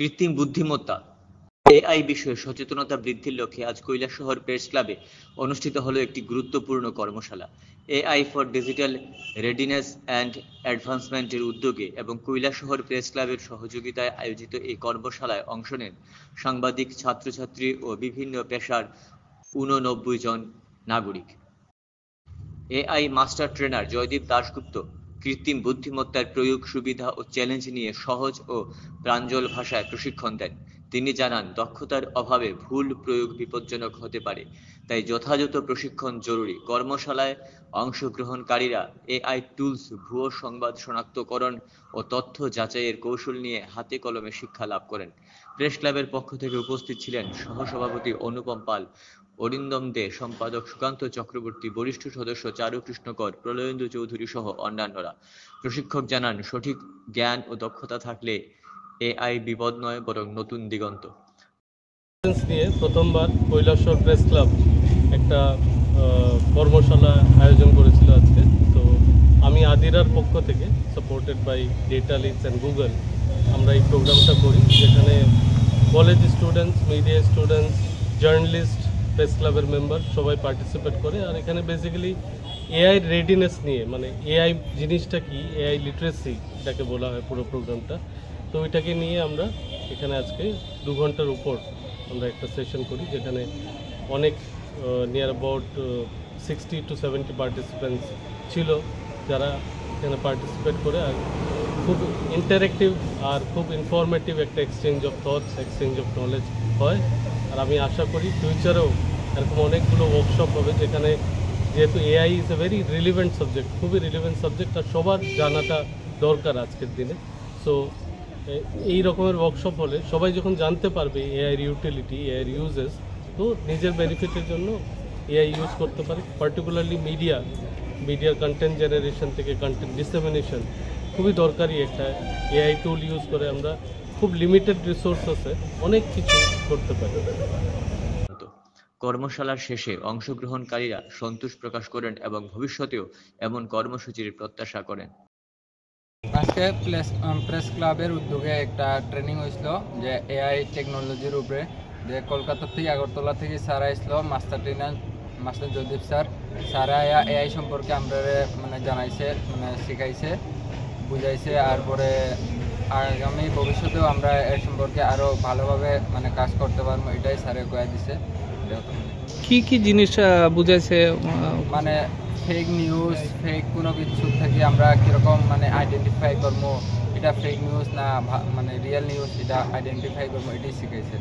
কৃত্রিম বুদ্ধিমত্তা এআই বিষয়ে সচেতনতা বৃদ্ধির লক্ষ্যে আজ কৈলাসহর প্রেস ক্লাবে অনুষ্ঠিত হলো একটি গুরুত্বপূর্ণ কর্মশালা। AI for digital readiness and অ্যাডভান্সমেন্টের উদ্যোগে এবং কৈলাসহর প্রেস ক্লাবের সহযোগিতায় আয়োজিত এই কর্মশালায় অংশ নেন সাংবাদিক, ছাত্রছাত্রী ও বিভিন্ন পেশার 89 জন নাগরিক। AI master trainer Joydeep Dasgupta কৃত্রিম বুদ্ধিমত্তার প্রয়োগ, সুবিধা ও চ্যালেঞ্জ নিয়ে সহজ ও প্রাঞ্জল ভাষায় প্রশিক্ষণ দেন। তিনি জানান, দক্ষতার অভাবে ভুল প্রয়োগ বিপজ্জনক হতে পারে, তাই যথাযথ প্রশিক্ষণ জরুরি। কর্মশালায় অংশগ্রহণকারীরা এআই টুলস, ভুয়ো সংবাদ শনাক্তকরণ ও তথ্য যাচাইয়ের কৌশল নিয়ে হাতে কলমে শিক্ষা লাভ করেন। প্রেস ক্লাবের পক্ষ থেকে উপস্থিত ছিলেন সহসভাপতি অনুপম পাল, অরিন্দম দে, সম্পাদক সুকান্ত চক্রবর্তী, বরিষ্ঠ সদস্য চারু কৃষ্ণকর, প্রলয়েন্দু চৌধুরী সহ অন্যান্যরা। প্রশিক্ষক জানান, সঠিক জ্ঞান ও দক্ষতা থাকলে এআই বিপদ নয়, বরং নতুন দিগন্ত। নিয়ে প্রথমবার কৈলাসহর প্রেস ক্লাব একটা কর্মশালা আয়োজন করেছিল আজকে। তো আমি আদিরার পক্ষ থেকে, supported by Data Leads and Google, আমরা এই প্রোগ্রামটা করি, যেখানে college students, media students, journalist, press ক্লাবের মেম্বার সবাই পার্টিসিপেট করে। আর এখানে বেসিক্যালি এআই রেডিনেস নিয়ে, মানে এআই জিনিসটা কি, এআই লিটারেসি এটাকে বলা হয় পুরো প্রোগ্রামটা। তো ওইটাকে নিয়ে আমরা এখানে আজকে 2 ঘন্টার উপর আমরা একটা সেশন করি, যেখানে অনেক নিয়ার অ্যাবাউট 60 to 70 পার্টিসিপেন্টস ছিল, যারা এখানে পার্টিসিপেট করে। আর খুব ইন্টারেক্টিভ আর খুব ইনফরমেটিভ একটা exchange of thoughts, exchange of knowledge হয়। আর আমি আশা করি ফিউচারেও এরকম অনেকগুলো ওয়ার্কশপ হবে, যেখানে যেহেতু AI is a very relevant subject, খুবই রিলিভেন্ট সাবজেক্ট, আর সবার জানাটা দরকার আজকের দিনে। সো এই রকমের ওয়ার্কশপ হলে সবাই যখন জানতে পারবে এআইয়ের ইউটিলিটি, এআইয়ের ইউজেস, তো নিজের বেনিফিটের জন্য এআই ইউজ করতে পারে। পার্টিকুলারলি মিডিয়ার কন্টেন্ট জেনারেশন থেকে কন্টেন্ট ডিসেমিনেশন খুবই দরকারি একটা এআই টুল ইউজ করে আমরা খুব লিমিটেড রিসোর্সেসে অনেক কিছু করতে পারি। কর্মশালার শেষে অংশগ্রহণকারীরা সন্তোষ প্রকাশ করেন এবং ভবিষ্যতেও এমন কর্মসূচির প্রত্যাশা করেন। আজকে প্রেস ক্লাবের উদ্যোগে একটা ট্রেনিং হয়েছিল, যে এআই টেকনোলজির উপরে, যে কলকাতা থেকে, আগরতলা থেকে স্যার আসলো, master trainer master Joydeep Sarah AI সম্পর্কে আমরা মানে জানাইছে, মানে শিখাইছে, বুঝাইছে। আর পরে আগামী ভবিষ্যতেও আমরা এর সম্পর্কে আরও ভালোভাবে মানে কাজ করতে পারবো, এটাই স্যারে কয়ে দিছে। কি জিনিস বুঝাইছে? মানে ফেক নিউজ, ফেক কোনো কিছু থেকে আমরা কীরকম মানে আইডেন্টিফাই করবো, এটা ফেক নিউজ না মানে রিয়েল নিউজ, এটা আইডেন্টিফাই করবো, এটাই শিখাইছে।